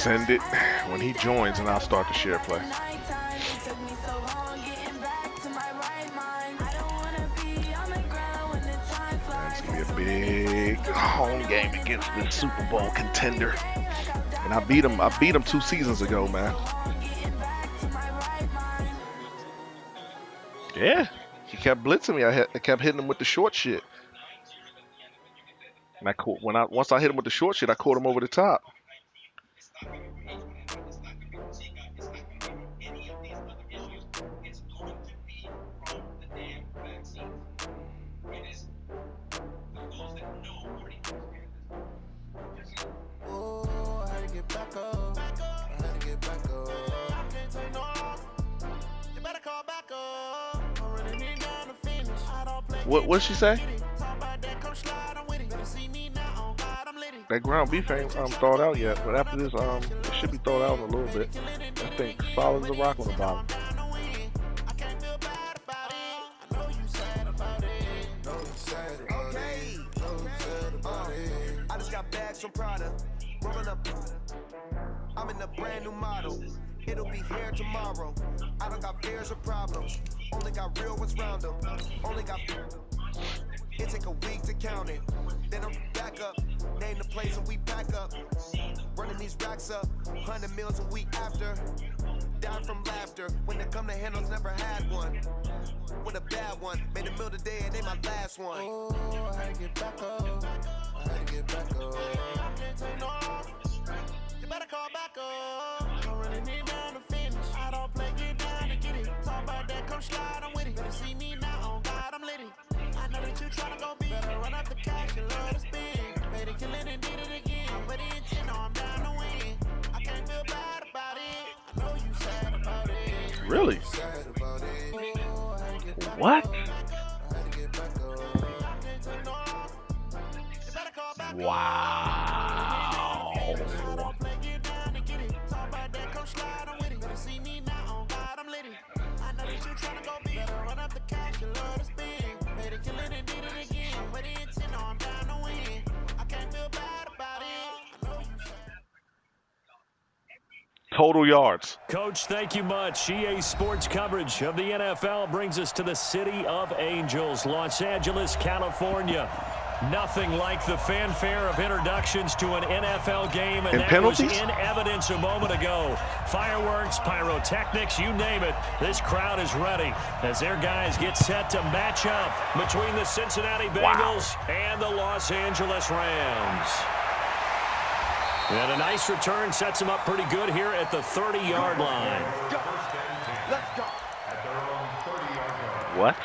Send it when he joins, and I'll start the share play. That's gonna be a big home game against the Super Bowl contender, and I beat him. 2 seasons ago, man. Yeah, he kept blitzing me. I kept hitting him with the short shit. And once I hit him with the short shit, I caught him over the top. What'd she say? That ground beef ain't thawed out yet, but after this, it should be thawed out in a little bit. That thing solid as a rock on the bottom. I just got bags from Prada, rolling up. I'm in a brand new model. It'll be here tomorrow. I don't got fears or problems. Only got real ones round them. Only got. It take a week to count it. Then I'm back up. Name the place and we back up. Running these racks up. 100 meals a week after. Down from laughter. When it come to handles, never had one. With a bad one. Made a meal today and they my last one. Oh, I had to get back up. I had to get back up. You better call back up. I'm running it down to finish. I don't play, get down to get it. Talk about that, come slide, I'm with it. Better see me now, on God, I'm litty. I know that you tryna go big. Better run up the cash, you love to spin. Made it, kill it, and did it again. I'm with the intent, no, I'm down to win. I can't feel bad about it. I know you sad about it. Really? What? Wow. Total yards. Coach, thank you much. EA Sports coverage of the NFL brings us to the City of Angels, Los Angeles, California. Nothing like the fanfare of introductions to an NFL game, and that penalties? was in evidence a moment ago. Fireworks, pyrotechnics, you name it. This crowd is ready as their guys get set to match up between the Cincinnati Bengals and the Los Angeles Rams. And a nice return sets them up pretty good here at the 30-yard line. Let's go. What?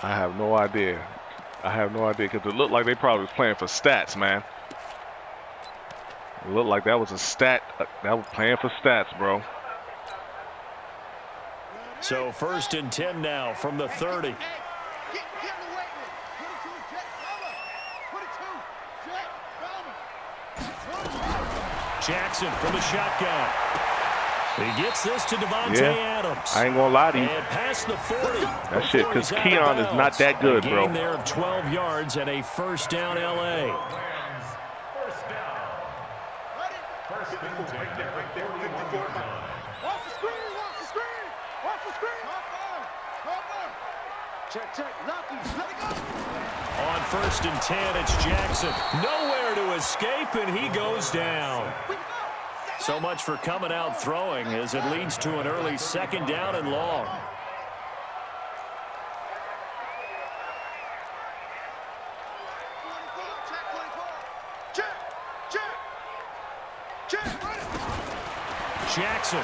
I have no idea. Because it looked like they probably was playing for stats, man. It looked like that was a stat. That was playing for stats, bro. So 1st and 10 now from the 30. Jackson from the shotgun. He gets this to Devontae Adams. I ain't gonna lie to you. And past the 40. That shit, because Keon is not that good, bro. A gain there of 12 yards and a first down, LA. On 1st and 10, it's Jackson. Nowhere to escape, and he goes down. So much for coming out throwing as it leads to an early 2nd down and long. Jackson.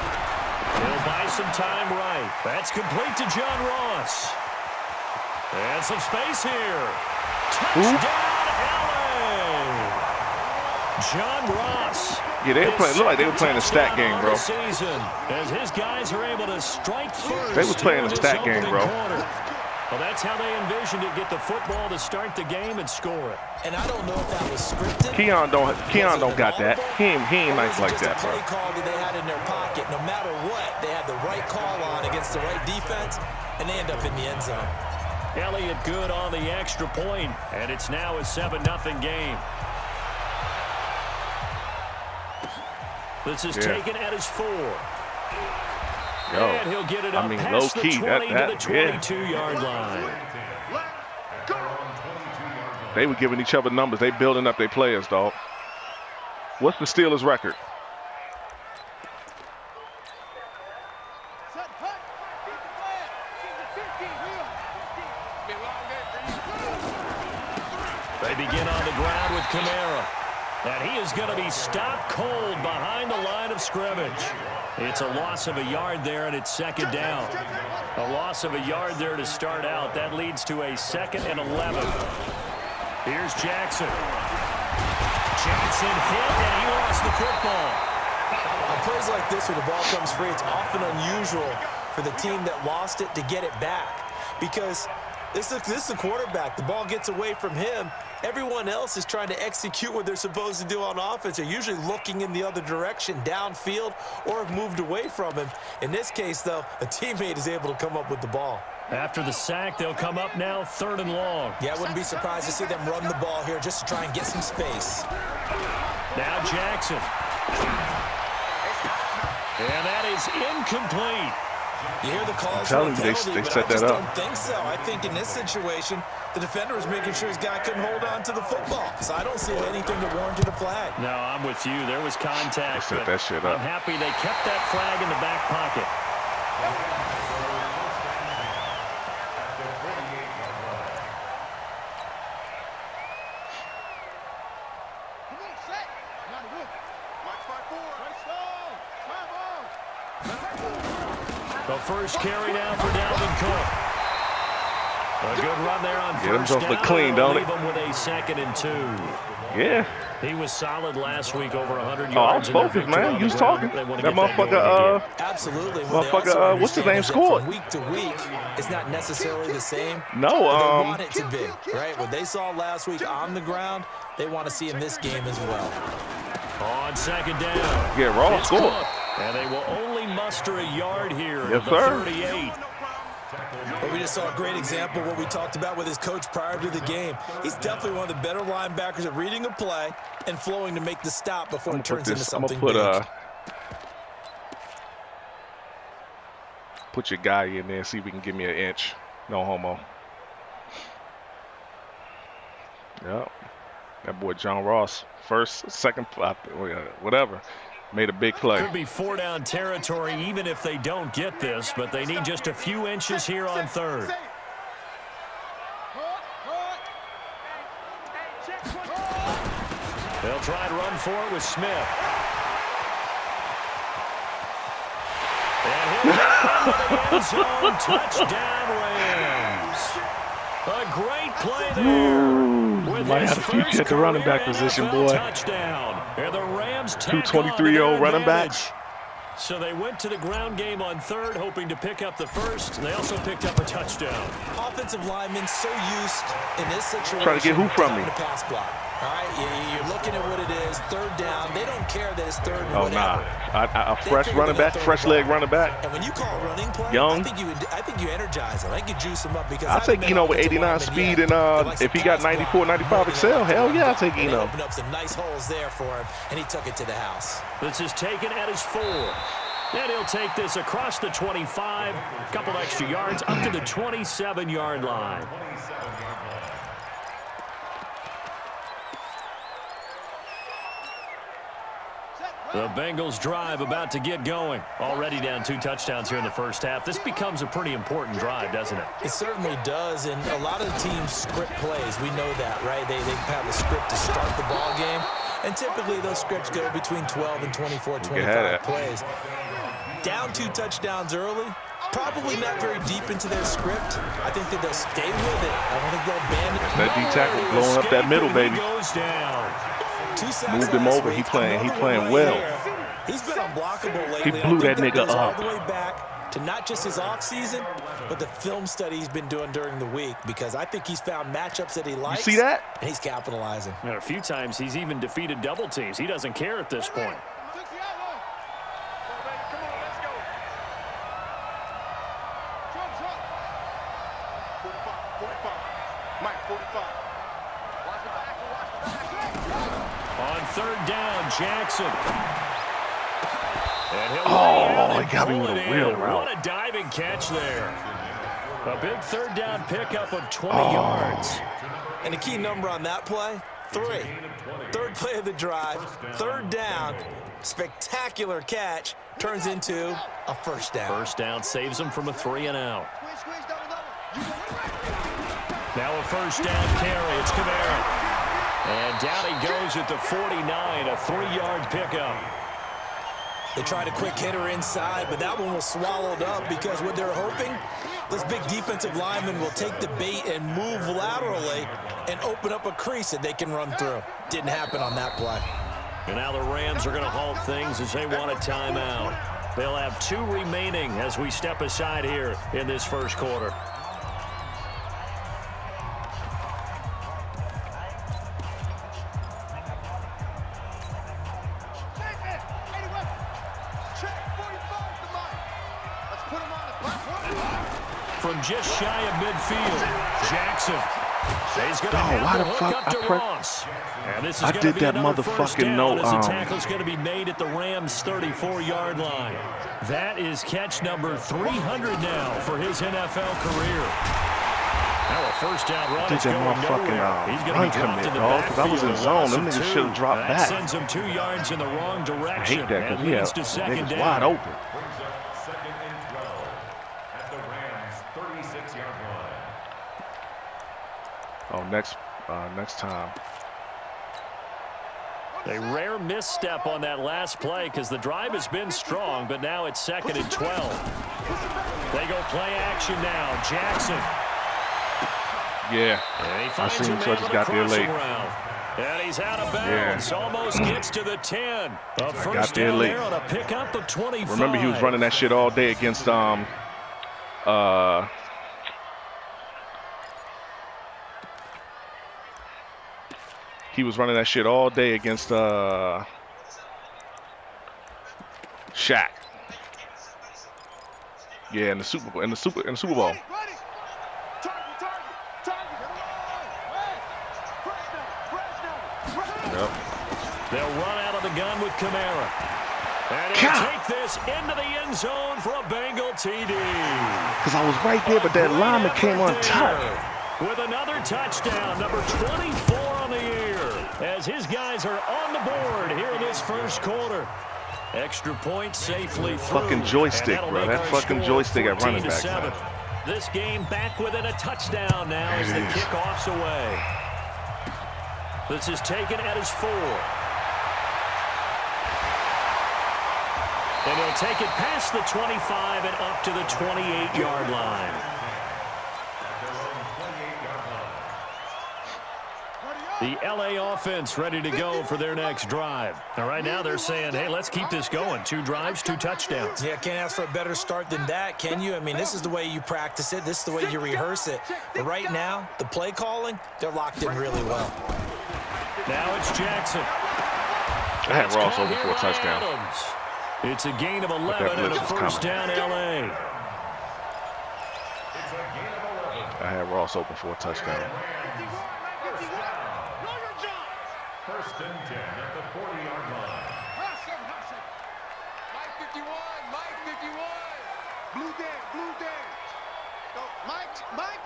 He'll buy some time right. That's complete to John Ross. And some space here. Touchdown, LA! John Ross. Yeah, they were playing. Looked like they were playing a stat game, bro. Season, as his guys are able to strike first. They was playing a stat game, bro. Well, that's how they envisioned it. Get the football to start the game and score it. And I don't know if that was scripted. Keon don't got that. He ain't nice like that, bro. Play call that they had in their pocket. No matter what, they had the right call on against the right defense, and they end up in the end zone. Elliott good on the extra point, and it's now a 7-0 game. This is taken at his 4. And he'll get it up past the 20 to the 22-yard line. They were giving each other numbers. They building up their players, dog. What's the Steelers' record? They begin on the ground with Kamara. And he is going to be stopped cold behind the line of scrimmage. It's a loss of a yard there, and it's 2nd down. A loss of a yard there to start out. That leads to a 2nd and 11. Here's Jackson. Jackson hit, and he lost the football. On plays like this, where the ball comes free, it's often unusual for the team that lost it to get it back. Because this is the quarterback. The ball gets away from him. Everyone else is trying to execute what they're supposed to do on offense. They're usually looking in the other direction, downfield, or have moved away from him. In this case, though, a teammate is able to come up with the ball. After the sack, they'll come up now 3rd and long. Yeah, I wouldn't be surprised to see them run the ball here just to try and get some space. Now Jackson. And that is incomplete. You hear the calls. I'm telling you, they set that up. I don't think so. I think in this situation, the defender was making sure his guy couldn't hold on to the football. So I don't see anything that warranted a flag. No, I'm with you. There was contact. Set that shit up. I'm happy they kept that flag in the back pocket. The first carry now for Dalvin Cook. A good run there on first down. Look clean, don't it? Leave him with a 2nd and 2. Yeah. He was solid last week, over 100 yards. Oh, I was focused, man. You was talking. That motherfucker, absolutely. Motherfucker, what's his name, scored? From week to week, it's not necessarily the same. No, they want it to be, right? What they saw last week on the ground, they want to see in this game as well. On 2nd down. Yeah, Ross scored. And they will only muster a yard here. Yes, sir. 38. But we just saw a great example of what we talked about with his coach prior to the game. He's definitely one of the better linebackers at reading a play and flowing to make the stop before it turns into something big. Put your guy in there and see if we can give me an inch. No homo. Yep. That boy John Ross, first, second, whatever. Made a big play. Could be 4-down territory even if they don't get this, but they need just a few inches here on 3rd. They'll try to run for it with Smith. And he'll get into the end zone. Touchdown, Rams. A great play there. Might have to keep you at the running back position, boy. Touchdown. And the Rams 23-year-old running backs. So they went to the ground game on 3rd, hoping to pick up the first. And they also picked up a touchdown. Offensive linemen so used in this situation. Trying to get who from me? To pass block. All right, you're looking at what it is. 3rd down. They don't care that it's 3rd and whatever. Nah. A fresh running back, fresh leg running back. And when you call a running play, young. I think you energize him. I think you juice him up because I'll take Eno with 89 speed and if he got 94, 95 excel, hell yeah, I'll take Eno. Opened up some nice holes there for him, and he took it to the house. This is taken at his 4. And he'll take this across the 25, a couple extra yards, up to the 27-yard line. The Bengals drive about to get going. Already down 2 touchdowns here in the first half. This becomes a pretty important drive, doesn't it? It certainly does, and a lot of the teams script plays. We know that, right? They have a script to start the ball game, and typically those scripts go between 12 and 24, 25 plays. Down 2 touchdowns early, probably not very deep into their script. I think that they'll stay with it. I don't think they'll abandon it. That D-tackle blowing up that middle, baby. Goes down. Moved him over. He playing well. He's been unblockable lately. He blew that nigga up. All the way back to not just his offseason, but the film study he's been doing during the week, because I think he's found matchups that he likes. You see that? And he's capitalizing. And a few times he's even defeated double teams. He doesn't care at this point. On third down, Jackson. Oh, he got me with a wheel route. What a diving catch there. A big third down pickup of 20 yards. And the key number on that play, 3. Third play of the drive, third down, spectacular catch, turns into a first down. First down saves him from a 3-and-out. Now a first down carry. It's Kamara. And down he goes at the 49, a 3-yard pickup. They tried a quick hitter inside, but that one was swallowed up because what they're hoping, this big defensive lineman will take the bait and move laterally and open up a crease that they can run through. Didn't happen on that play. And now the Rams are going to halt things as they want a timeout. They'll have 2 remaining as we step aside here in this first quarter. From just shy of midfield, Jackson. He's going to have the hook up to Ross. And this is going to be another first down as the tackle's going to be made at the Rams' 34-yard line. That is catch number 300 now for his NFL career. Now a first down run is going nowhere. He's going to be dropped in the backfield. I was in zone. Them niggas should have dropped back. That sends him 2 yards in the wrong direction. I hate that because leads to second down. Wide open. Oh, next time. A rare misstep on that last play because the drive has been strong, but now it's 2nd and 12. They go play action now. Jackson. Yeah, I seen him, so I just got there late. And he's out of bounds. Almost gets to the 10. A first got there down late. there on a pickup of 25. Remember, he was running that shit all day against he was running that shit all day against Shaq. Yeah, in the Super Bowl. In the Super Bowl. Yep. They'll run out of the gun with Kamara. And he'll take this into the end zone for a Bengal TD. Because I was right there, but that lineman came untouched. With another touchdown, number 24 on the year, as his guys are on the board here in this first quarter. Extra point safely through. Fucking joystick, bro. That fucking joystick at running back. Man. This game back within a touchdown now as the kickoff's away. This is taken at his 4. And he'll take it past the 25 and up to the 28-yard line. The LA offense ready to go for their next drive. And right now they're saying, hey, let's keep this going. 2 drives, 2 touchdowns. Yeah, can't ask for a better start than that, can you? I mean, this is the way you practice it. This is the way you rehearse it. But right now, the play calling, they're locked in really well. Now it's Jackson. I had Ross over for a touchdown. It's a gain of 11 and a first down LA. I had Ross open for a touchdown. First and 10 at the 40-yard line. Mike 51, Mike 51. Blue day. Go, Mike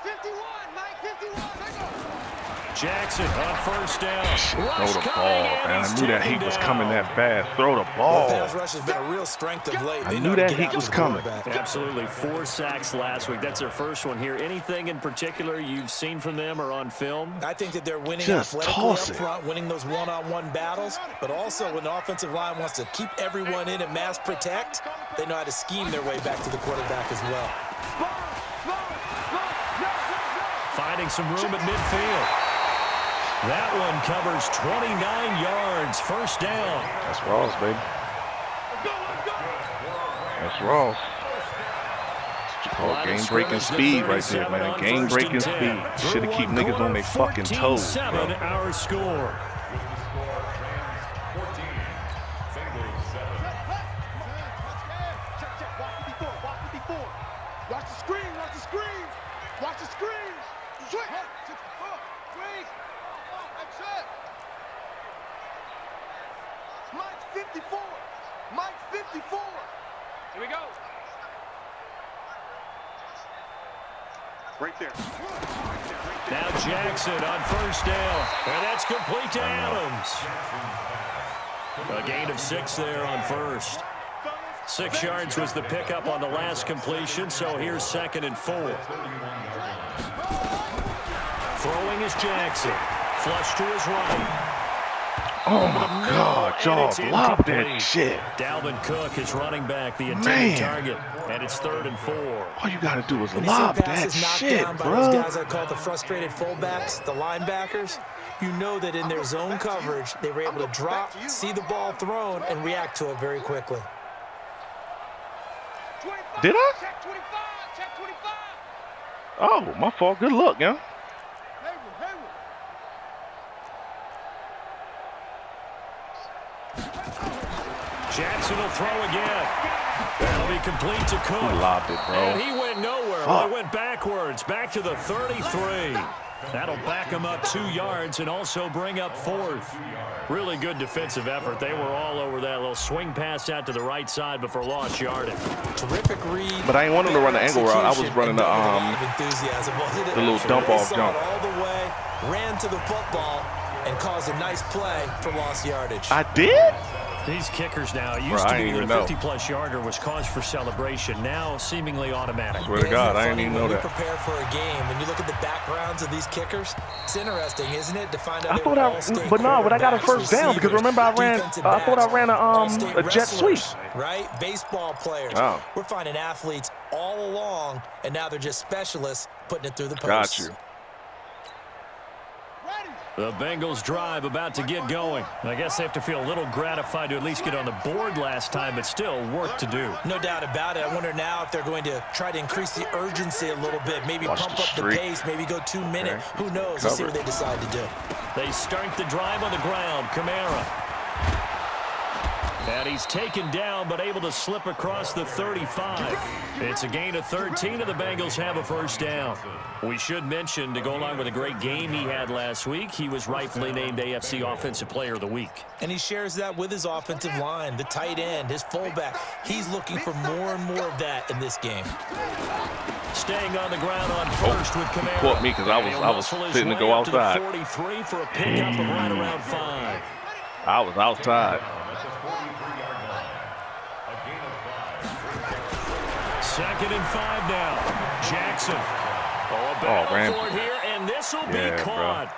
51, Mike 51. Let go. Jackson on first down. Throw the ball, man. I knew that heat was coming that fast. Throw the ball. The pass rush has been a real strength of late. I knew that heat was coming. Absolutely. 4 sacks last week. That's their first one here. Anything in particular you've seen from them or on film? I think that they're winning Just athletically up toss it. front, winning those one-on-one battles, but also when the offensive line wants to keep everyone in and mass protect, they know how to scheme their way back to the quarterback as well. Finding some room at midfield. That one covers 29 yards. First down. That's Ross, baby. That's Ross. Oh, game-breaking speed right there, man. Game-breaking speed. Should have keep niggas on their fucking toes, bro. Our score. Watch the screen. Watch the screen. Squeeze. That's it. Mike's 54. Mike's 54. Here we go. Right there. Now Jackson on first down. And that's complete to Adams. A gain of 6 there on first. 6 yards was the pickup on the last completion, so here's 2nd and 4. Throwing is Jackson. Flush to his right. Oh, my God. Y'all blocked that shit. Dalvin Cook is running back the intended target, and it's 3rd and 4. All you got to do is lob that shit, down by bro. those guys I call the frustrated fullbacks, the linebackers. You know that in their zone coverage, they were able to drop, see the ball thrown, and react to it very quickly. Did I? Check 25. Check 25. Oh, my fault. Good luck, yeah. Jackson will throw again. That'll be complete to Cook. He lobbed it, bro. And he went nowhere. Well, he went backwards, back to the 33. That'll back him up 2 yards and also bring up 4th. Really good defensive effort. They were all over that little swing pass out to the right side before lost yardage. Terrific read. But I ain't want him to run the angle route. I was running the little dump off jump. All the way, ran to the football, and caused a nice play for lost yardage. I did? These kickers now, it used to be that a 50-plus yarder was cause for celebration. Now, seemingly automatic. Swear to God, I didn't even know that. Prepare for a game. When you look at the backgrounds of these kickers, it's interesting, isn't it, to find out. But I got a first down because remember I thought I ran a jet sweep. Right? Baseball players. Oh. We're finding athletes all along, and now they're just specialists putting it through the post. Got you. The Bengals drive about to get going. I guess they have to feel a little gratified to at least get on the board last time, but still work to do. No doubt about it. I wonder now if they're going to try to increase the urgency a little bit, maybe pump up the pace, maybe go 2 minutes. Okay. Who knows? Let's see what they decide to do. They start the drive on the ground. Kamara. And he's taken down, but able to slip across the 35. It's a gain of 13, and the Bengals have a first down. We should mention, to go along with a great game he had last week, he was rightfully named AFC Offensive Player of the Week. And he shares that with his offensive line, the tight end, his fullback. He's looking for more and more of that in this game. Staying on the ground on first with Kamara. Caught me because I was fitting to go outside. 43 for a pickup of right around 5. I was outside. 2nd and 5 now. Jackson. A battle for it here, and this will be caught.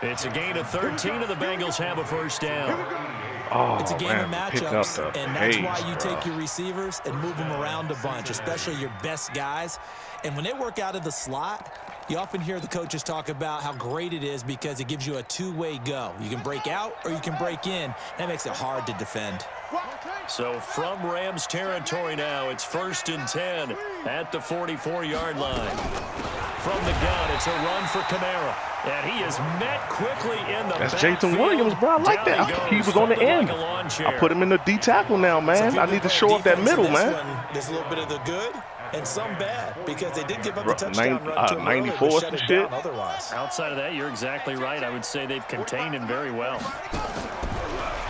Bro. It's a gain of 13, and the Bengals have a first down. Oh, it's a game of matchups, and that's why you bro. take your receivers and move them around a bunch, especially your best guys. And when they work out of the slot, you often hear the coaches talk about how great it is because it gives you a two-way go. You can break out or you can break in. That makes it hard to defend. So from Rams territory now, it's 1st and 10 at the 44-yard line. From the gun, it's a run for Kamara. And he is met quickly in the That's backfield. Jason Williams, bro. I like that. He was on the end. I put him in the D tackle now, man. I need to show up that middle, man. There's a little bit of the good and some bad because they did give up a touchdown run to him 94 early, shut it shit. down otherwise. Outside of that, you're exactly right. I would say they've contained him very well.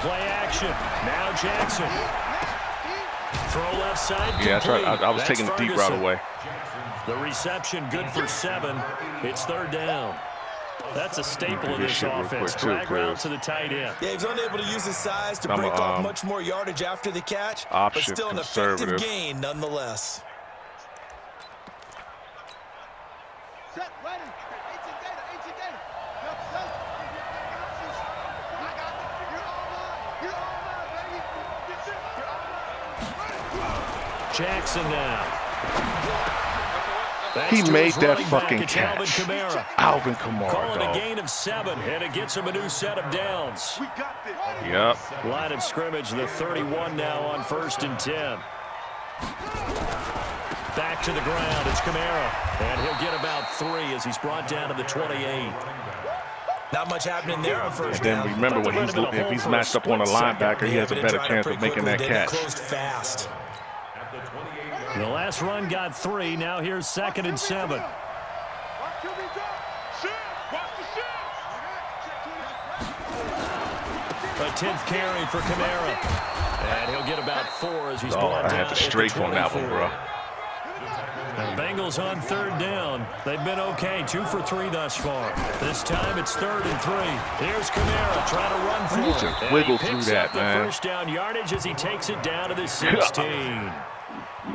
Play action. Now Jackson. Throw left side. Yeah, I was taking the deep route away. The reception good for 7. It's 3rd down. That's a staple of this offense. Drag route to the tight end. Yeah, he's unable to use his size to break off much more yardage after the catch, but still an effective gain nonetheless. Set, ready. Ancient data. Jackson now. He made that fucking catch. Alvin Kamara, Calling a gain of 7, and it gets him a new set of downs. Yep. Line of scrimmage, the 31 now on 1st and 10. Back to the ground, it's Kamara. And he'll get about 3 as he's brought down to the 28. Not much happening there on first down. And then remember, when if he's matched up on a linebacker, he has a better chance of making that catch. Fast. The last run got 3. Now here's 2nd and 7. 10th carry for Kamara. And he'll get about 4 as he's brought down. I had to strafe on that one, bro. The Bengals on 3rd down. They've been okay, 2 for 3 thus far. This time it's 3rd and 3. Here's Kamara trying to run for it. Just wiggle through that, man. The first down yardage as he takes it down to the 16.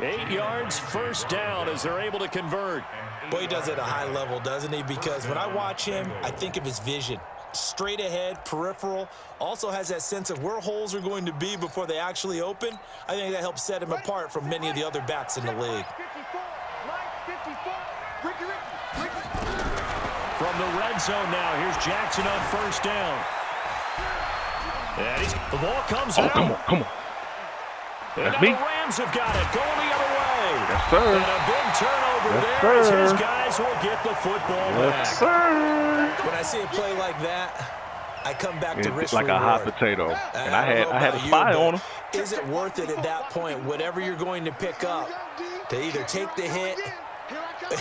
8 yards, first down as they're able to convert. Boy, he does it at a high level, doesn't he? Because when I watch him, I think of his vision. Straight ahead, peripheral, also has that sense of where holes are going to be before they actually open. I think that helps set him apart from many of the other backs in the league. From the red zone now, here's Jackson on first down. And the ball comes out. Come on. And That's now me. the Rams have got it, going the other way. Yes, sir. And a big turnover Yes, there sir. as his guys will get the football back. Yes, sir. When I see a play like that, I come back to risk It's like reward. a hot potato. And I had a about you, spy but on him. Is it worth it at that point, whatever you're going to pick up, to either take the hit,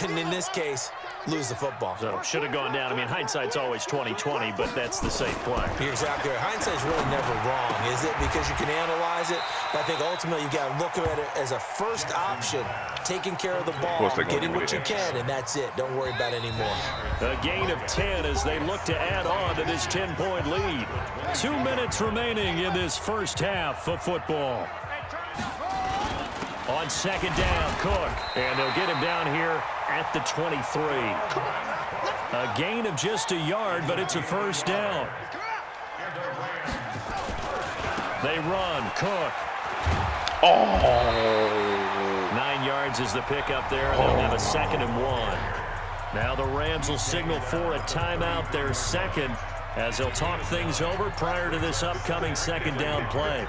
and in this case, lose the football? So should have gone down. I mean, hindsight's always 20/20, but that's the safe play. You're exactly right. Hindsight's really never wrong, is it? Because you can analyze it, but I think ultimately you got to look at it as a first option, taking care of the ball, getting what you can, and that's it. Don't worry about any more. A gain of 10 as they look to add on to this 10-point lead. 2 minutes remaining in this first half of football. On second down, Cook, and they'll get him down here at the 23. A gain of just a yard, but it's a first down. They run, Cook. 9 yards is the pickup there, and they'll have a 2nd and 1. Now the Rams will signal for a timeout, their second, as they'll talk things over prior to this upcoming second down play.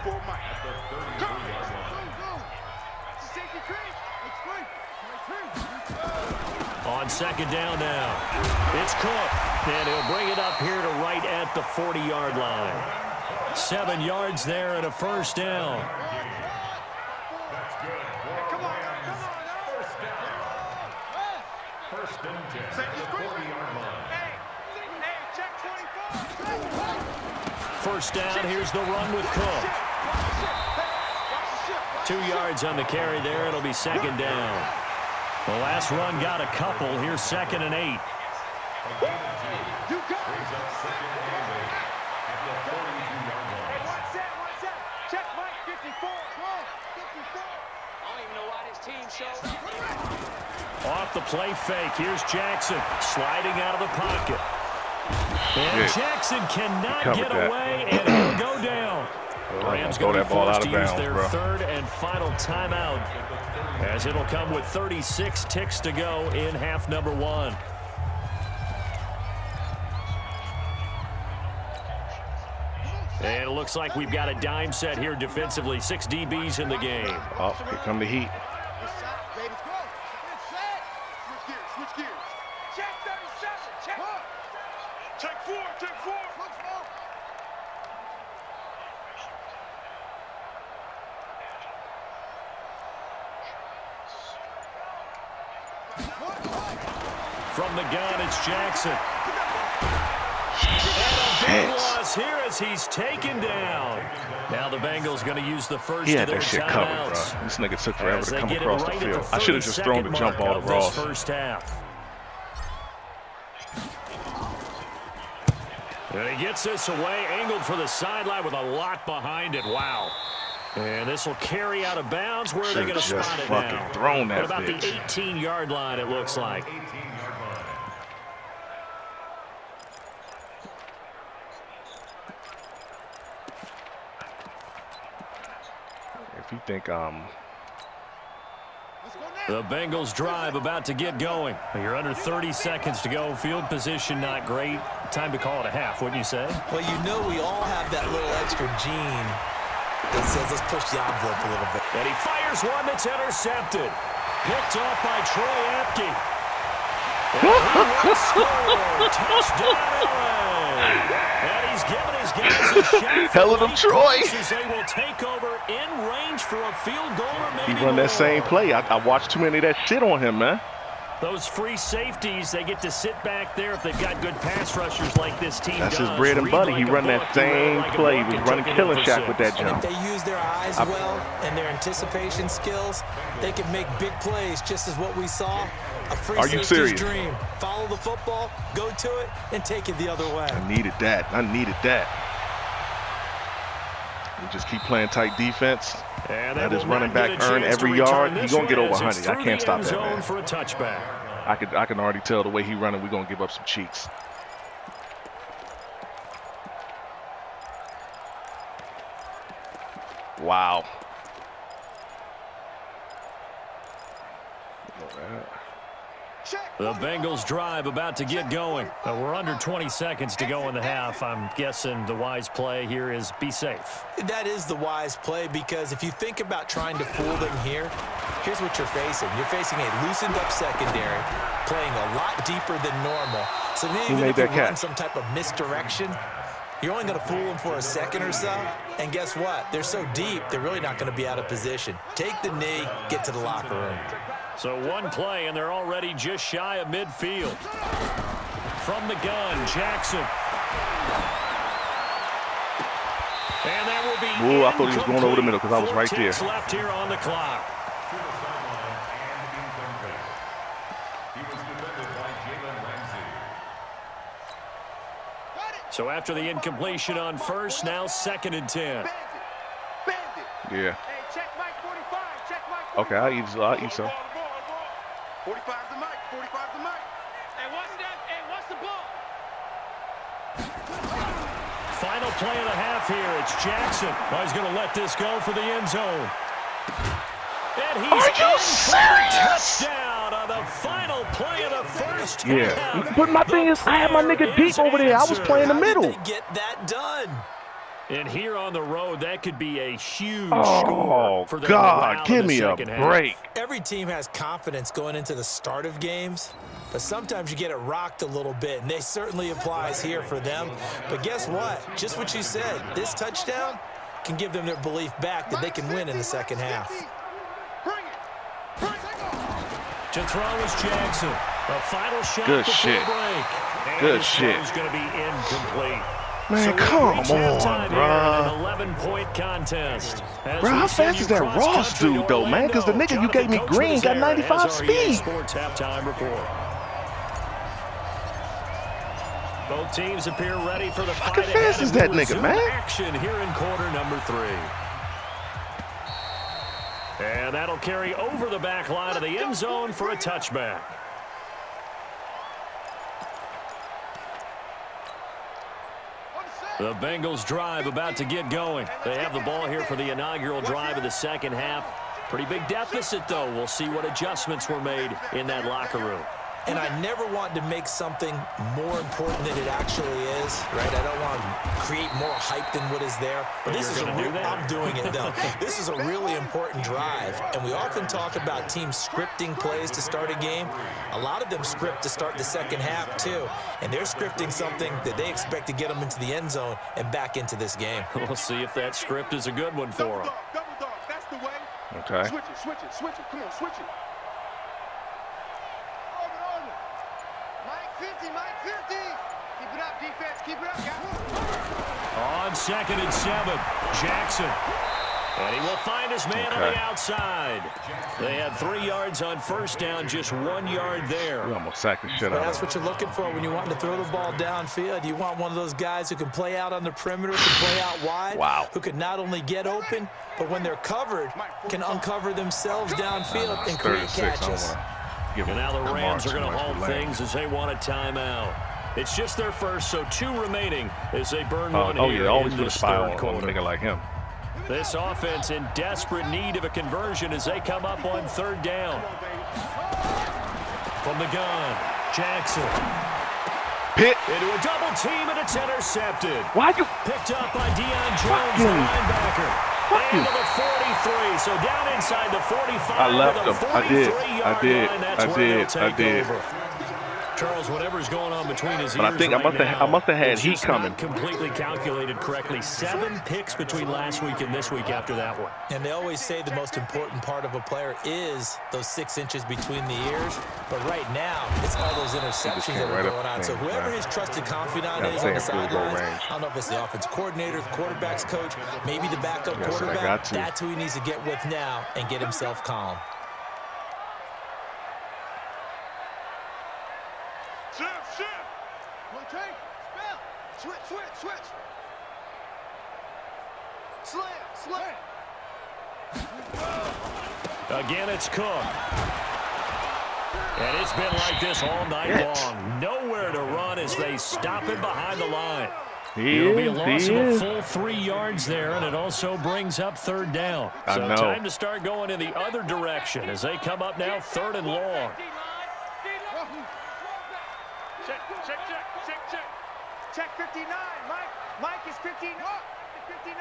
On second down now, it's Cook, and he'll bring it up here to right at the 40-yard line. 7 yards there and a first down. First down, here's the run with Cook. 2 yards on the carry there, it'll be second down. The last run got a couple. Here's 2nd and 8. Off the play fake. Here's Jackson sliding out of the pocket. And Jackson cannot get away, and he'll go down. Rams going to be forced to use their 3rd and final timeout, as it'll come with 36 ticks to go in half number 1. And it looks like we've got a dime set here defensively. 6 DBs in the game. Oh, here come the heat. Switch gears. Check 37. Check. Check 4. Check 4. From the gun, it's Jackson. And a big loss here as he's taken down. Now the Bengals going to use the first He of had their that shit covered, bro. timeouts. This nigga took forever As to they come get it across right the at field. I should have just thrown the jump ball to this Ross. first half. And he gets this away, angled for the sideline with a lot behind it. Wow. And this will carry out of bounds. Where are they going to spot it now? Thrown that At about bitch. the 18-yard line, it looks like. If you think The Bengals drive about to get going. You're under 30 seconds to go. Field position not great. Time to call it a half, wouldn't you say? Well, you know we all have that little extra gene that says let's push the envelope a little bit. And he fires one that's intercepted. Picked off by Troy Apke. And he will score. Touchdown, LA. And he's given his guys a shot. Hell of them, Troy. They will take over in range for a field goal or maybe he run that same play. I watched too many of that shit on him, man. Those free safeties, they get to sit back there if they've got good pass rushers like this team That's does. his bread and butter. He run that same play. He was running killing shack with that And jump. if they use their eyes well and their anticipation skills, they can make big plays, just as what we saw. A free safety's dream. Follow the football, go to it, and take it the other way. I needed that. I needed that. We just keep playing tight defense. Let his running back earn every yard. He's going to get over 100. I can't stop that, man. For a touchback. I can already tell the way he running, we're going to give up some cheeks. Wow. The Bengals drive about to get going. We're under 20 seconds to go in the half. I'm guessing the wise play here is be safe. That is the wise play, because if you think about trying to fool them here, here's what you're facing. You're facing a loosened up secondary, playing a lot deeper than normal. So even if you run some type of misdirection, you're only going to fool them for a second or so. And guess what? They're so deep, they're really not going to be out of position. Take the knee, get to the locker room. So one play, and they're already just shy of midfield. From the gun, Jackson. And that will be Ooh, I thought he was going over the middle because I was right there. 4 left here on the clock. So after the incompletion on first, now 2nd and 10. Yeah. Hey, check Mike 45. Check Mike 45. Okay, I'll eat some. 45's the mic. 45's the mic. Hey, what's that? Hey, what's the ball? Final play of the half here. It's Jackson. Oh, he's going to let this go for the end zone. And he's Are you serious? Touchdown on the final play of the first half. Yeah. But my thing is, I had my nigga deep over there. I was playing the middle. How did they get that done? And here on the road, that could be a huge Oh, score for the God, give me a break. Every team has confidence going into the start of games, but sometimes you get it rocked a little bit, and they certainly applies here for them. But guess what? Just what you said, this touchdown can give them their belief back that they can win in the second half. To throw is Jackson. The final shot Good before shit. break. And Good this shit. is going to be incomplete. Man, come on, bro. An 11-point contest. Bro, how fast is that Ross dude, though, man? Because the nigga you gave me green got 95 speed. Sports halftime report. Both teams appear ready for the fight ahead. How fast is that nigga, man? Action here in quarter number 3. And that'll carry over the back line of the end zone for a touchback. The Bengals drive about to get going. They have the ball here for the inaugural drive of the second half. Pretty big deficit, though. We'll see what adjustments were made in that locker room. And I never want to make something more important than it actually is, right? I don't want to create more hype than what is there. But this is I'm doing it, though. This is a really important drive. And we often talk about teams scripting plays to start a game. A lot of them script to start the second half, too. And they're scripting something that they expect to get them into the end zone and back into this game. We'll see if that script is a good one for them. Double dog. That's the way. Okay. Switch it, switch it, switch it. Come on, switch it. Over. Mike 50, Mike 50. Keep it up, defense. Keep it up, guys. On 2nd and 7, Jackson. And he will find his man on the outside. They had 3 yards on first down, just 1 yard there. We almost sacked the shit out of That's what you're looking for when you want to throw the ball downfield. You want one of those guys who can play out on the perimeter, can play out wide, who can not only get open, but when they're covered, can uncover themselves downfield and create catches. And now the Rams are going to hold things as they want a timeout. It's just their first, so 2 remaining as they burn one here always in put a this spy third on a quarter. nigga like him. This offense in desperate need of a conversion as they come up on 3rd down. From the gun, Jackson. Pitt. Into a double team, and it's intercepted. Why you? Picked up by Deion Jones, the linebacker. Into the 43, so down inside the 45. I left him. I did. I did. Charles, whatever's going on between his ears But I think right I must have had it's heat just coming. not completely calculated correctly. 7 picks between last week and this week after that one. And they always say the most important part of a player is those 6 inches between the ears. But right now, it's all those interceptions that are going on. So whoever his trusted confidant is on the sidelines, I don't know if it's the offensive coordinator, the quarterback's coach, maybe the backup quarterback. That's who he needs to get with now and get himself calm. Again, it's Cook. And it's been like this all night long. Nowhere to run as they stop him behind the line. It'll be a loss of a full 3 yards there, and it also brings up 3rd down. So time to start going in the other direction as they come up now 3rd and long. Check 59, Mike is 59. 59.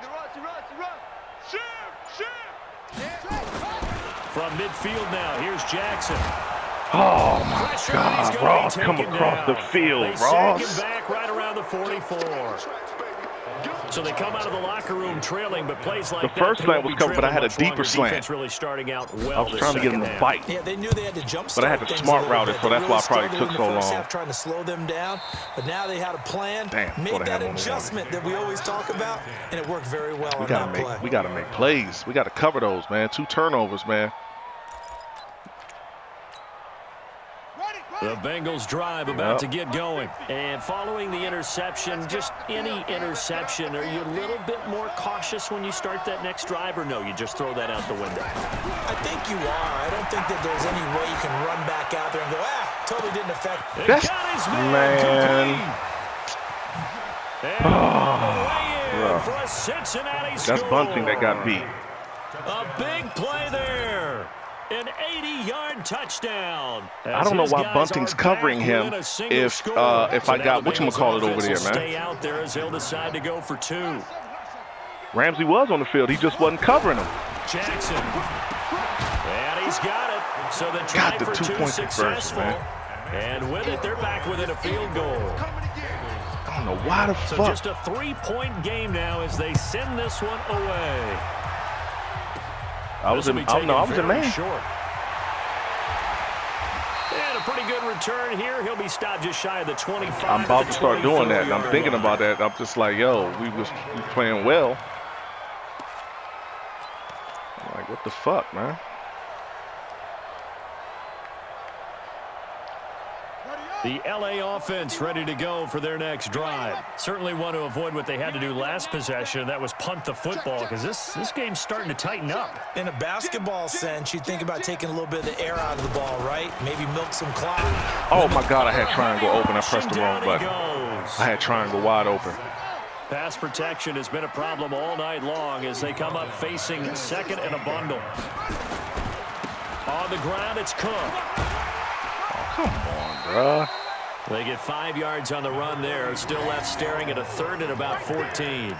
He runs. From midfield now, here's Jackson. Oh, my God, Ross, come across the field, Ross. They sack him back right around the 44. So they come out of the locker room trailing, but plays like the first slant was covered, but I had a deeper slant. Really starting out well. I was trying to get him to bite. Yeah, they knew they had to jump, but I had to smart route it, so that's why I probably took so long. Trying to slow them down, but now they had a plan. Made that adjustment that we always talk about, and it worked very well on that play. We got to make plays. We got to cover those, man. 2 turnovers, man. The Bengals drive about to get going. And following the interception, just any interception, are you a little bit more cautious when you start that next drive, or no, you just throw that out the window? I think you are. I don't think that there's any way you can run back out there and go, totally didn't affect. That's, man. For a Cincinnati that's Bunting that got beat. A big play there. An 80-yard touchdown. I don't know why Bunting's covering him if I got whatchamacallit over there, man. Stay out there as they'll decide to go for 2. Ramsey was on the field. He just wasn't covering him. Jackson. And he's got it. So the try for 2 successful. And with it, they're back within a field goal. I don't know why the fuck. So just a 3-point game now as they send this one away. I was in man. Short. And a pretty good return here. He'll be stopped just shy of the 25. I'm about to start doing that. And I'm thinking about that. I'm just like, yo, we playing well. I'm like, what the fuck, man? The LA offense ready to go for their next drive. Certainly want to avoid what they had to do last possession. That was punt the football, because this game's starting to tighten up. In a basketball sense, you think about taking a little bit of the air out of the ball, right? Maybe milk some clock. Oh, my God, I had triangle open. I pressed the wrong button. I had triangle wide open. Pass protection has been a problem all night long as they come up facing 2nd and a bundle. On the ground, it's Cook. Come on, bruh. They get 5 yards on the run there. Still left staring at a 3rd and about 14.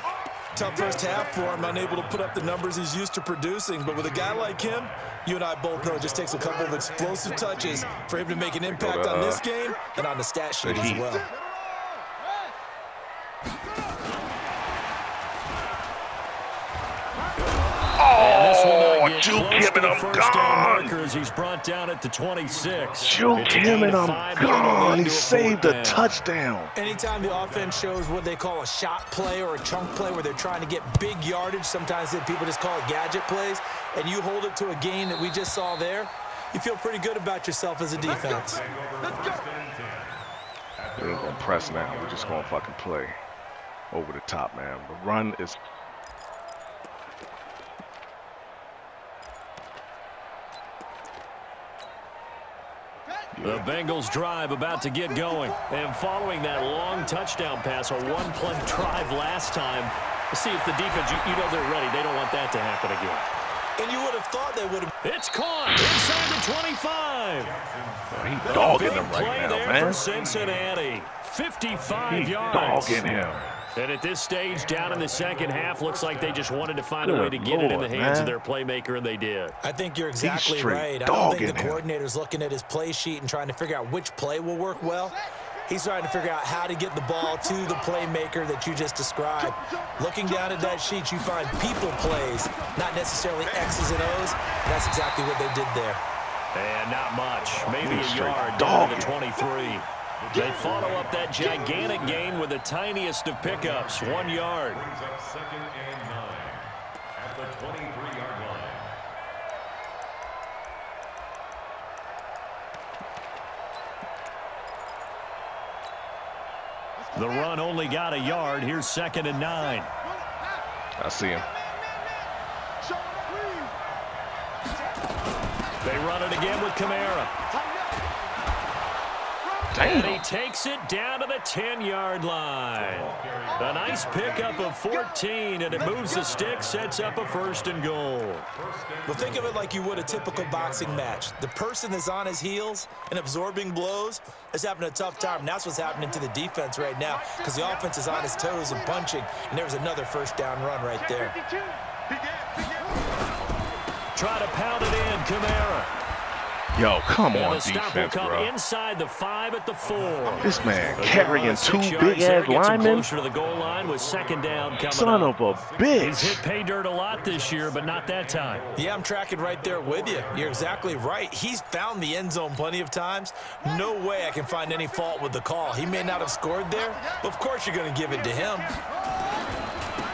Tough first half for him, unable to put up the numbers he's used to producing. But with a guy like him, you and I both know it just takes a couple of explosive touches for him to make an impact on this game and on the stat sheet as well. Oh, juke him and I'm gone. He's brought down at the 26. Juke him and I'm gone. He saved a touchdown. Anytime the offense shows what they call a shot play or a chunk play where they're trying to get big yardage, sometimes people just call it gadget plays, and you hold it to a gain that we just saw there, you feel pretty good about yourself as a defense. We ain't gonna press now. We're just gonna fucking play over the top, man. The run is... The Bengals drive about to get going. And following that long touchdown pass, a 1-play drive last time, let's see if the defense, you know they're ready. They don't want that to happen again. And you would have thought they would have. It's caught inside the 25. He's dogging him right now, man. For Cincinnati. 55 yards. Dogging him. And at this stage, down in the second half, looks like they just wanted to find a way to get it in the hands of their playmaker, and they did. I think you're exactly right. I don't think the coordinator's looking at his play sheet and trying to figure out which play will work well. He's trying to figure out how to get the ball to the playmaker that you just described. Looking down at that sheet, you find people plays, not necessarily X's and O's. And that's exactly what they did there. And not much. Maybe a yard down to the 23. They follow up that gigantic gain with the tiniest of pickups, 1 yard. Second and 9 at the 23-yard line. The run only got a yard. Here's 2nd and 9. I see him. They run it again with Kamara. Damn. And he takes it down to the 10-yard line. A nice pickup of 14, and it moves the stick, sets up a 1st and goal. Well, think of it like you would a typical boxing match. The person that's on his heels and absorbing blows is having a tough time. And that's what's happening to the defense right now because the offense is on his toes and punching, and there was another 1st down run right there. Try to pound it in, Kamara. Yo, come on, the stop will defense, come bro. inside the 5 at the 4. This man carrying 2 6 big-ass linemen. Closer to the goal line with 2nd down coming Son up. of a He's hit bitch. pay dirt a lot this year, but not that time. Yeah, I'm tracking right there with you. You're exactly right. He's found the end zone plenty of times. No way I can find any fault with the call. He may not have scored there, but of course you're going to give it to him.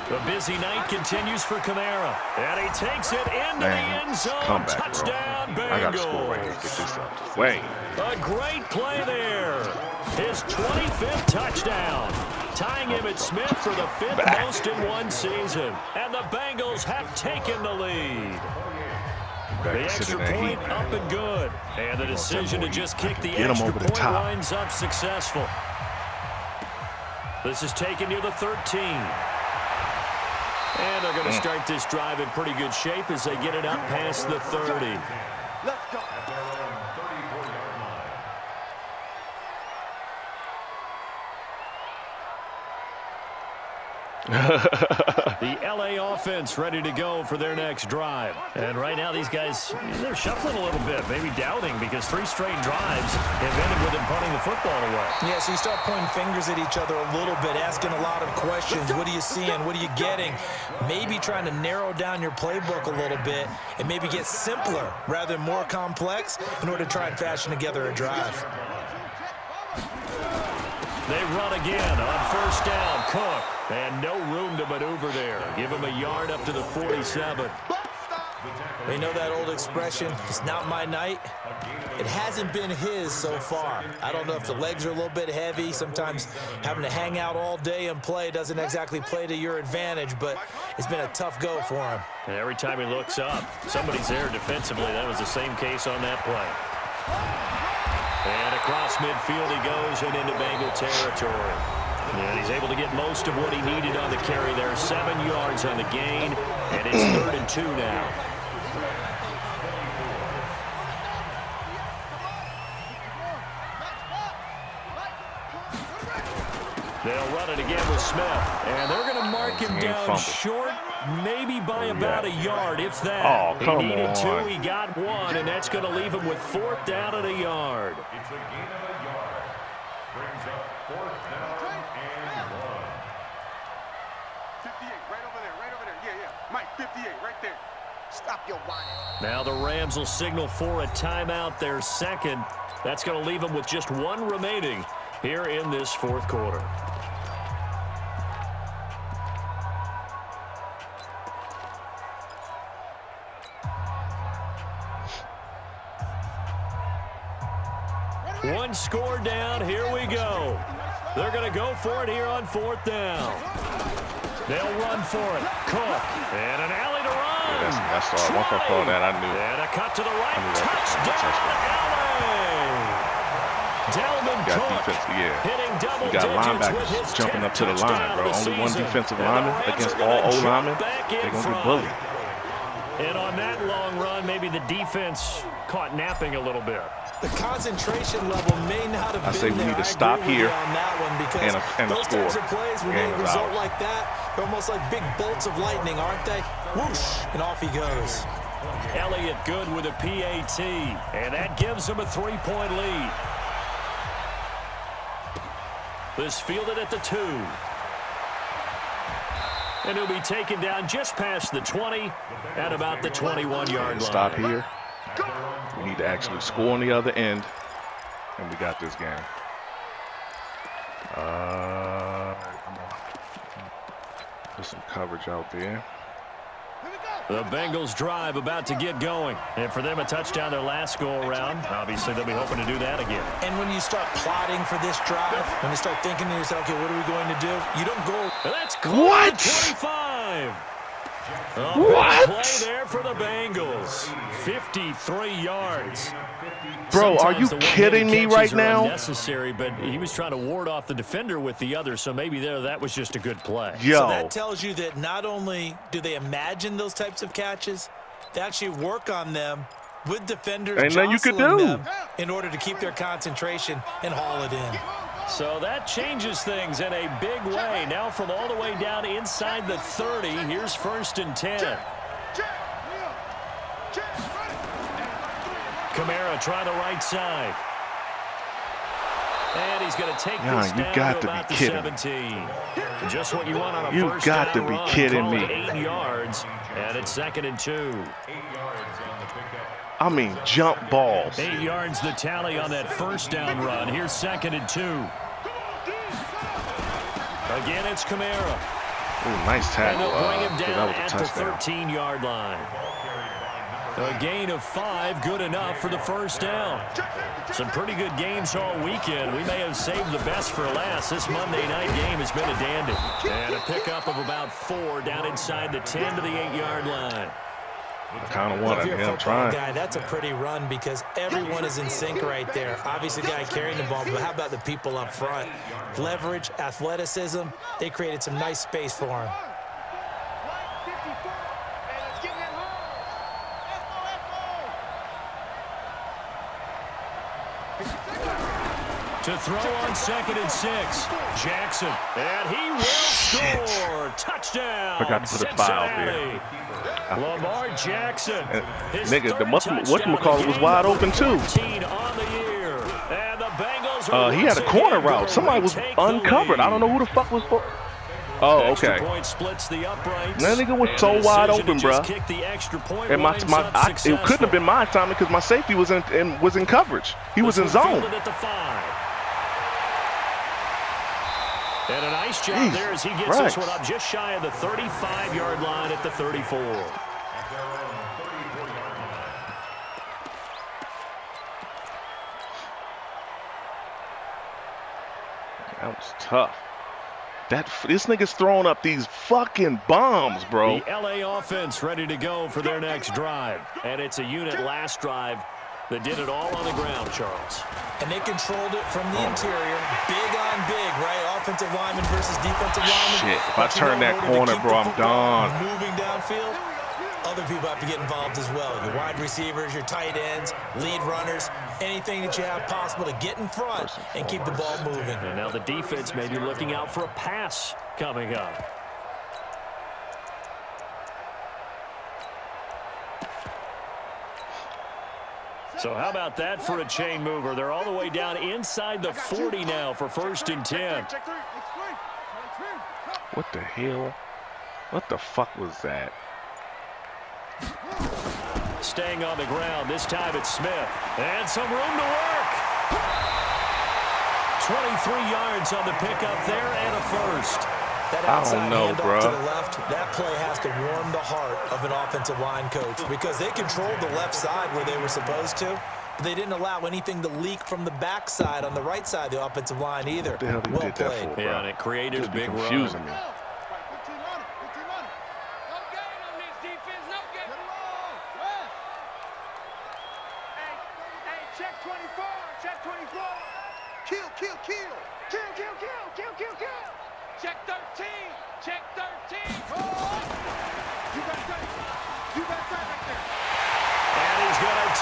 The busy night continues for Kamara. And he takes it into the end zone. Come back, Touchdown, bro. Bengals. I got to score right here. Get this up. Wait. A great play there. His 25th touchdown. Tying him at Smith for the 5th most in one season. And the Bengals have taken the lead. The extra point up and good. And the decision to just kick the extra point winds up successful. This is taken near the 13. And they're going to start this drive in pretty good shape as they get it up past the 30. Let's go. The LA offense ready to go for their next drive. And right now these guys, they're shuffling a little bit, maybe doubting because 3 straight drives have ended with them punting the football away. Yeah, so you start pointing fingers at each other a little bit, asking a lot of questions. What are you seeing? What are you getting? Maybe trying to narrow down your playbook a little bit and maybe get simpler rather than more complex in order to try and fashion together a drive. They run again on 1st down. Cook. And no room to maneuver there. Give him a yard up to the 47. You know that old expression, it's not my night? It hasn't been his so far. I don't know if the legs are a little bit heavy. Sometimes having to hang out all day and play doesn't exactly play to your advantage, but it's been a tough go for him. And every time he looks up, somebody's there defensively. That was the same case on that play. And across midfield he goes and into Bengal territory. And he's able to get most of what he needed on the carry there. 7 yards on the gain, and it's 3rd and 2 now. They'll run it again with Smith, and they're going to mark him down short, maybe by about a yard, if that. Oh, come he needed on. 2, he got 1, and that's going to leave him with 4th down and a yard. It's a gain of a yard. Brings up 4th down and 1. 58, right over there. Yeah. Mike, 58, right there. Stop your whining. Now the Rams will signal for a timeout, their 2nd. That's going to leave them with just 1 remaining here in this 4th quarter. One score down. Here we go. They're going to go for it here on 4th down. They'll run for it. Cook. And an alley to run. Yeah, that's all. Once I saw that, I knew. And a cut to the right. Touchdown, LA. Delvin Cook. Hitting double You got linebackers jumping up to the line, bro. Only one defensive lineman against all O linemen. They're going to get bullied. And on that long run, maybe the defense caught napping a little bit. The concentration level may not have been I say we there. need to stop here on that one because and those score. types of plays, when they result like that, they're almost like big bolts of lightning, aren't they? Whoosh, and off he goes. Elliott good with a PAT, and that gives him a 3-point lead. This fielded at the 2. And he'll be taken down just past the 20 at about the 21-yard line. Stop here. We need to actually score on the other end, and we got this game. Come on. Put some coverage out there. The Bengals drive about to get going. And for them, a touchdown their last go-around. Obviously, they'll be hoping to do that again. And when you start plotting for this drive, when you start thinking to yourself, okay, what are we going to do? You don't go. That's what? 25. What? Play there for the Bengals. 53 yards. Bro, are you kidding me right now? Unnecessary, but he was trying to ward off the defender with the other, so maybe that was just a good play. Yo. So that tells you that not only do they imagine those types of catches, they actually work on them with defenders Ain't nothing you could do them in order to keep their concentration and haul it in. So that changes things in a big way. Now from all the way down inside the 30, here's 1st and 10. Kamara trying the right side. And he's going to take this down to about the 17. Just what you want on a first down run. You got to be kidding me. 8 yards, and it's 2nd and 2. I mean, jump balls. 8 yards the tally on that first down run. Here's 2nd and 2. Again, it's Kamara. Ooh, nice tackle. And they'll bring him down that was a at the touchdown. 13-yard line. A gain of 5, good enough for the first down. Some pretty good games all weekend. We may have saved the best for last. This Monday night game has been a dandy. And a pickup of about 4 down inside the 10 to the 8-yard line. I kind of want If it. you're a Yeah, I'm football trying. guy, that's a pretty run because everyone is in sync right there. Obviously, the guy carrying the ball, but how about the people up front? Leverage, athleticism, they created some nice space for him. To throw on 2nd and 6. Jackson. And he will score. Touchdown. Forgot to put a foul there. Lamar Jackson. Nigga, the whatchamacallit was wide open too. He had a corner route. Somebody was uncovered. I don't know who the fuck was for. Oh, okay. That nigga was so wide open, bro. And it couldn't have been my assignment because my safety was in coverage. He was in zone. And a nice job there as he gets this one up just shy of the 35-yard line at the 34. That was tough. This nigga's throwing up these fucking bombs, bro. The LA offense ready to go for their next drive. And it's a unit last drive that did it all on the ground, Charles. And they controlled it from the interior. Big on big, right? Offensive lineman versus defensive lineman. Shit, if I turn that corner, bro, I'm done. Moving downfield, other people have to get involved as well. Your wide receivers, your tight ends, lead runners, anything that you have possible to get in front and keep the ball moving. And now the defense may be looking out for a pass coming up. So how about that for a chain mover? They're all the way down inside the 40 now for 1st and 10. What the hell? What the fuck was that? Staying on the ground, this time it's Smith. And some room to work. 23 yards on the pickup there and a first. That outside handoff bro. to the left, that play has to warm the heart of an offensive line coach because they controlled the left side where they were supposed to, but they didn't allow anything to leak from the backside on the right side of the offensive line either. What the hell Well did played. that for, bro? Yeah, and it created a big run. Confusing me. Check 24, check 24. Kill. Check 13, check 13. Oh! You got that.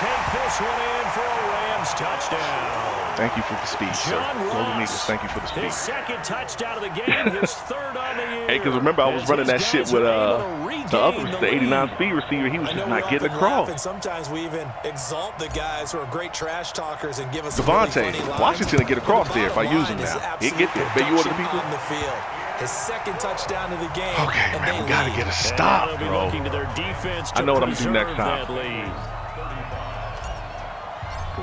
take this one in for a Rams touchdown. Thank you for the speed, sir. Golden Eagles, thank you for the speed. His second touchdown of the game, his third on the year. Hey, because remember, I was running that shit with the 89 speed receiver. He was just not getting across. And sometimes we even exalt the guys who are great trash talkers and give us Devontae, Washington to get across there by using him. He get there. But you order the people? On the field. His second touchdown of the game. Okay, man, we got to get a stop, bro. I know what I'm going to do next time.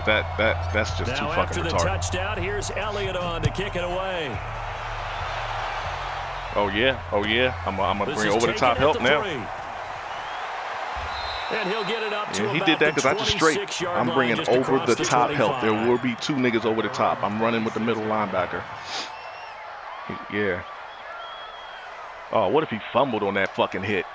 That's just too fucking retarded. After the touchdown, here's Elliott on to kick it away. Oh, yeah. I'm going to bring over-the-top help now. And he'll get it up to he did that because I just straight. I'm bringing over-the-top help. There will be two niggas over the top. I'm running with the middle linebacker. Yeah. Oh, what if he fumbled on that fucking hit?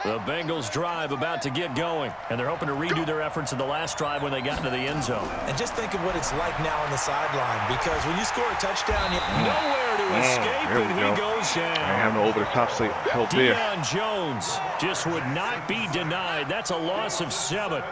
The Bengals drive about to get going, and they're hoping to redo their efforts in the last drive when they got into the end zone. And just think of what it's like now on the sideline, because when you score a touchdown, you nowhere to escape, and he goes down. I have no over-the-top help there. Deion Jones just would not be denied. That's a loss of 7.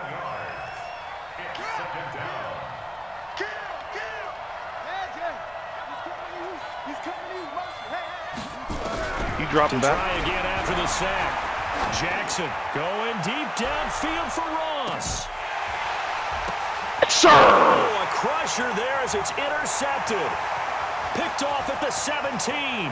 He dropping back. Try again after the sack. Jackson going deep downfield for Ross. Sir! Oh, a crusher there as it's intercepted. Picked off at the 17.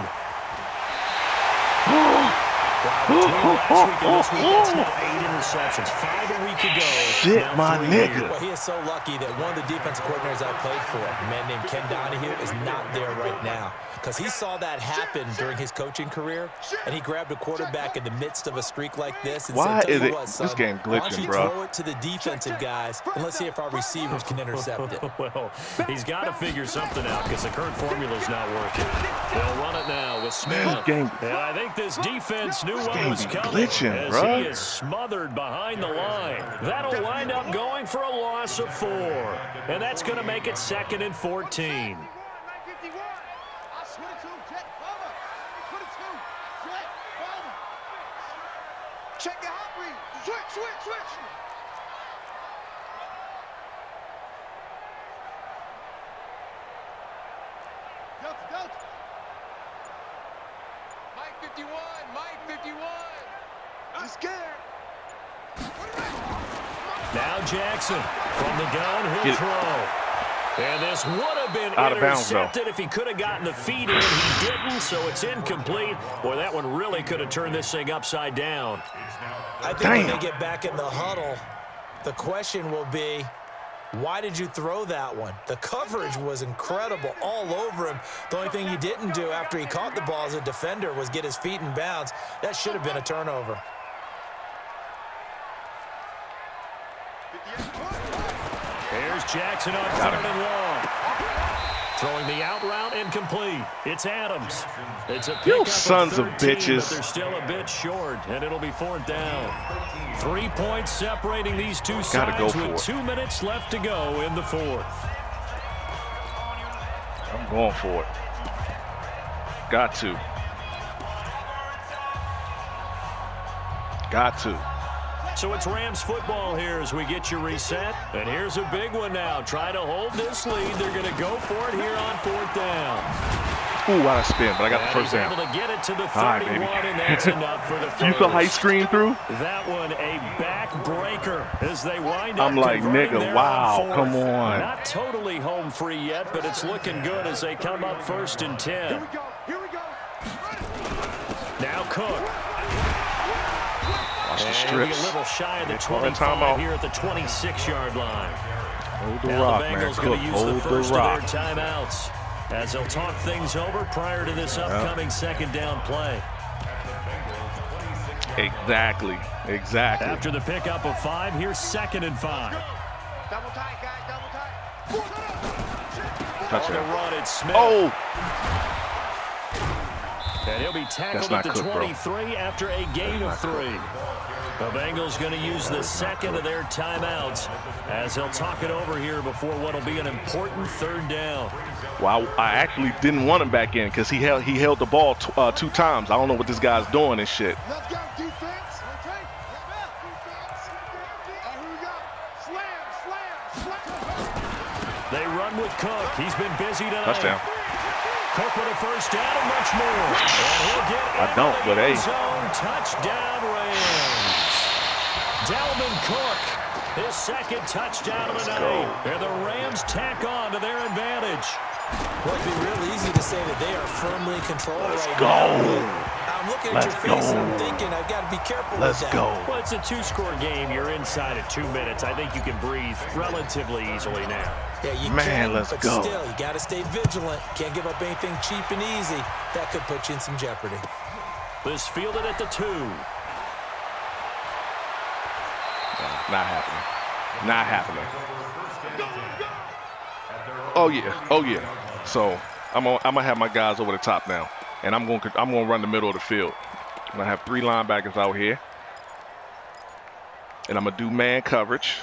That's now 8 interceptions. 5 a week ago. Shit, my nigga. Well, he is so lucky that one of the defensive coordinators I played for, a man named Ken Donahue, is not there right now. Because he saw that happen during his coaching career, and he grabbed a quarterback in the midst of a streak like this and why said, is it what, son, this game glitching, why don't you bro? throw it to the defensive guys, and let's see if our receivers can intercept it. Well, he's got to figure something out because the current formula's not working. They'll run it now with Smith. And I think this defense knew what was coming as bro. he is smothered behind the line. That'll wind up going for a loss of 4. And that's going to make it 2nd and 14. Check your hot read. Switch. Delta. Mike 51. I'm scared. Now Jackson from the gun, he'll throw. And this would have been intercepted if he could have gotten the feet in. He didn't, so it's incomplete. Boy, that one really could have turned this thing upside down. I think when they get back in the huddle, the question will be, why did you throw that one? The coverage was incredible all over him. The only thing he didn't do after he caught the ball as a defender was get his feet in bounds. That should have been a turnover. Here's Jackson on 3rd and long. Throwing the out route incomplete. It's Adams. It's a you pickup sons of 13, bitches. but they're still a bit short, and it'll be 4th down. 3 points separating these two sides with 2 minutes left to go in the 4th. I'm going for it. Got to. So it's Rams football here as we get you reset. And here's a big one now. Trying to hold this lead. They're going to go for it here on 4th down. Ooh, out of spin, but I got the first down. Able to get it to the 31, and that's enough for the first. You saw how he screamed through? That one a backbreaker as they wind up. I'm like, nigga, wow, come on. Not totally home free yet, but it's looking good as they come up 1st and 10. Here we go. Now Cook. Watch the And strips. a little shy of the 25 here at the 26-yard line. Hold the Now rock, the man. Bengals Cook, going to use the hold first the rock. of their timeouts as they'll talk things over prior to this upcoming 2nd down play. Exactly. After the pickup of 5, here's 2nd and 5. Double tight, guys. Double tight. On the run, it's Smith. Oh! And he'll be tackled not at the cooked, bro. 23 after a gain of 3. The Bengals going to use the second of their timeouts as they'll talk it over here before what will be an important 3rd down. Well, I actually didn't want him back in because he held the ball 2 times. I don't know what this guy's doing and shit. Let's go, defense. Okay. Defense. And here we go. Slam. They run with Cook. He's been busy tonight. Touchdown. Cook with a 1st down and much more. And he'll get I don't, but hey. zone. Touchdown Rams. Dalvin Cook, his 2nd touchdown of the night. And the Rams tack on to their advantage. Well, it'd be real easy to say that they are firmly controlled right go. now. I'm looking at Let's your face go. and I'm thinking I've got to be careful Let's with that. go. Well, it's a 2-score game. You're inside at 2 minutes. I think you can breathe relatively easily now. Yeah, you Man, can, let's but go. still, you got to stay vigilant. Can't give up anything cheap and easy. That could put you in some jeopardy. This fielded at the 2. Not happening. Not happening. Oh yeah. So I'm gonna have my guys over the top now, and I'm gonna run the middle of the field. I'm gonna have 3 linebackers out here, and I'm gonna do man coverage.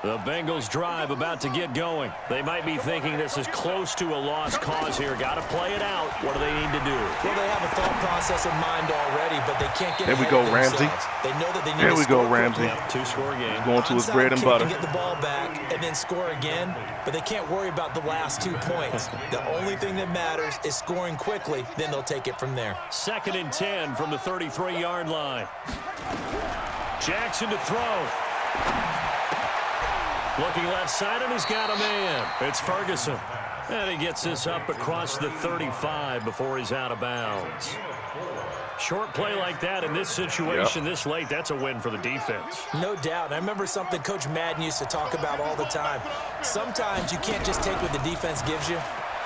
The Bengals drive about to get going. They might be thinking this is close to a lost cause here. Got to play it out. What do they need to do? Well, they have a thought process in mind already, but they can't get There we ahead go, of Ramsey. themselves. They know that they need There to we go, score Ramsey. quickly. 2-score game. He's going to his Onside bread and kick butter. And get the ball back and then score again, but they can't worry about the last 2 points. The only thing that matters is scoring quickly, then they'll take it from there. 2nd and 10 from the 33-yard line. Jackson to throw. Looking left side, and he's got a man. It's Ferguson. And he gets this up across the 35 before he's out of bounds. Short play like that in this situation this late, that's a win for the defense. No doubt. I remember something Coach Madden used to talk about all the time. Sometimes you can't just take what the defense gives you.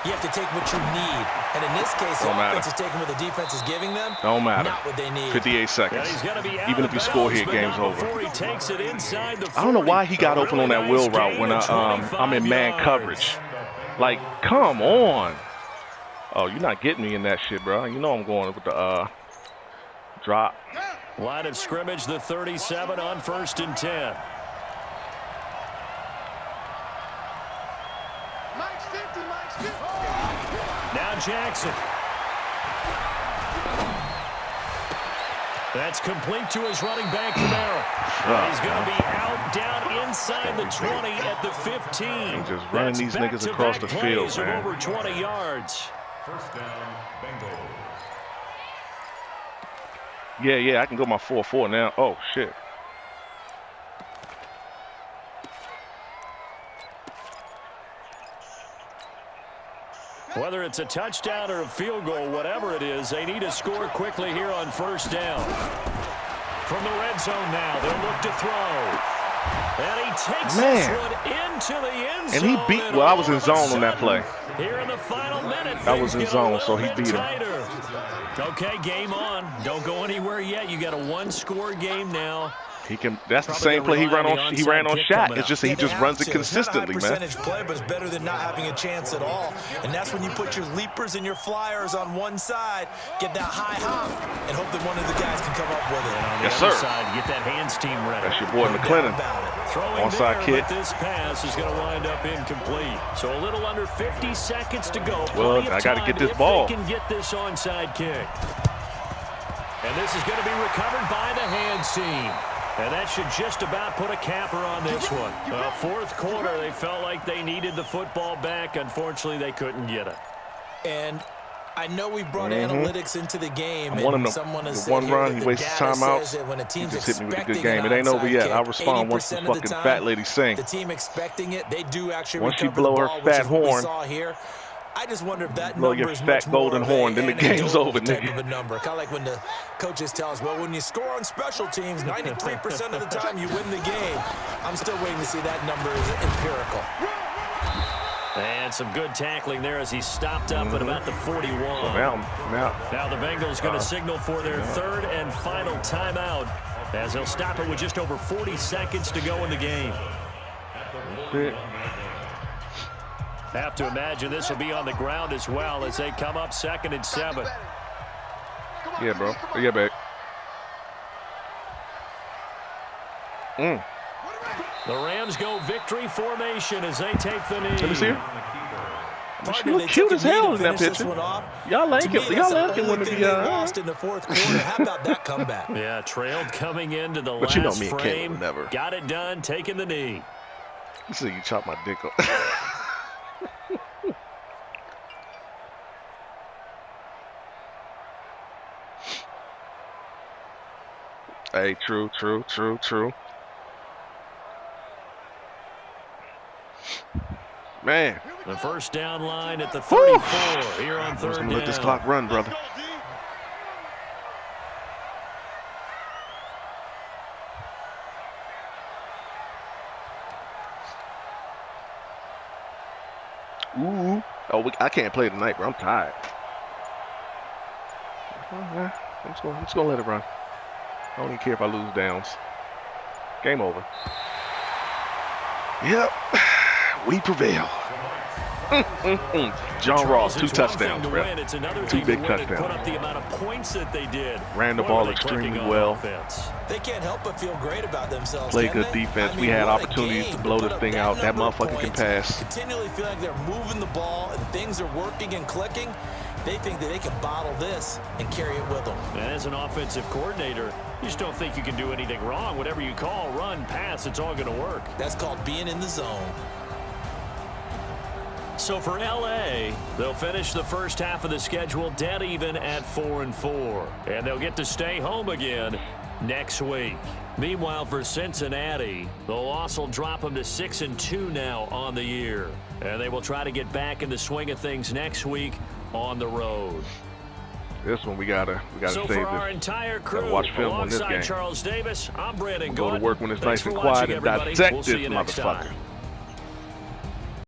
You have to take what you need. And in this case, the offense is taking what the defense is giving them. Don't matter. Not what they need. 58 seconds. Be Even if you score here, game's over. He takes it inside the I don't know why he got open on that wheel route when I'm in man coverage. Like, come on. Oh, you're not getting me in that shit, bro. You know I'm going with the drop. Line of scrimmage, the 37 on 1st and 10. Mike's 50. Now Jackson. That's complete to his running back, Kamara. He's going to be out, down inside the 20 at the 15. He's just running these niggas across the field, man. Over 20 yards. 1st down, Bengals. Yeah, I can go my 4-4 now. Oh, shit. Whether it's a touchdown or a field goal, whatever it is, they need to score quickly here on 1st down. From the red zone now, they'll look to throw. And he takes this one into the end zone. And he beat, well, I was in zone on that play. Here in the final minute, I was in zone, so he beat him. Okay, game on. Don't go anywhere yet. You got a 1-score game now. He can. That's the same play he ran on shot. It's just he just runs it consistently, it's not a high man. percentage play, but it's better than not having a chance at all. And that's when you put your leapers and your flyers on one side, get that high hop, and hope that one of the guys can come up with it. And on the Yes, other sir. side, get that hands team ready. That's your boy McClennan. Throwing Onside there, kick. but this pass is going to wind up incomplete. So a little under 50 seconds to go. Well, Plenty of I got to get time this ball. if they can get this onside kick. And this is going to be recovered by the hands team. And that should just about put a capper on this one. 4th quarter, they felt like they needed the football back. Unfortunately, they couldn't get it. And I know we brought analytics into the game. I want him to someone has the one said here run. that He the wastes data timeouts. says that when a team's He just hit me with a good expecting game. an It ain't over onside yet. kick, I'll respond once the 80% of fucking time, fat lady sing. The team expecting it, they do actually Once she recover blow the her ball, fat which is what we horn, saw here. I just wonder if that blow number your is fat much more golden of horn, a then the game's anecdotal over, type nigga. of a number. Kind of like when the coaches tell us, well, when you score on special teams, 93% of the time you win the game. I'm still waiting to see that number is empirical. And some good tackling there as he stopped up at about the 41. Now the Bengals going to signal for their 3rd and final timeout as they'll stop it with just over 40 seconds to go in the game. Have to imagine this will be on the ground as well as they come up 2nd and 7. Yeah, bro. Yeah, babe. The Rams go victory formation as they take the knee. Let me see her. She look cute as hell in that picture. Y'all like it. Y'all asking women to be lost in the 4th quarter. How about that comeback? Yeah, trailed coming into the but last you know me and Kate frame. would never. Got it done, taking the knee. You see, you chop my dick up. Hey, true. Man. The first down line at the 34 here on 3rd down. Let this clock run, brother. Ooh. Oh, I can't play tonight, bro. I'm tired. I'm just gonna let it run. I don't even care if I lose downs. Game over. Yep. We prevail. John Ross, 2 touchdowns, bro. 2 big touchdowns. Put up the amount of points that they did. Ran the ball extremely well. They can't help but feel great about themselves. Play good defense. We had opportunities to blow this thing out. That motherfucker can pass. Continually feeling like they're moving the ball and things are working and clicking. They think that they can bottle this and carry it with them. And as an offensive coordinator, you just don't think you can do anything wrong. Whatever you call, run, pass, it's all going to work. That's called being in the zone. So for LA, they'll finish the first half of the schedule dead even at 4-4. And they'll get to stay home again next week. Meanwhile, for Cincinnati, the loss will drop them to 6-2 now on the year. And they will try to get back in the swing of things next week on the road. This one we gotta so save for our this. entire crew, Gotta watch film on this alongside game. Charles Davis, I'm Brandon Go to Gordon. work when it's Thanks nice and for quiet watching, and everybody. dissect We'll this see you next motherfucker. time.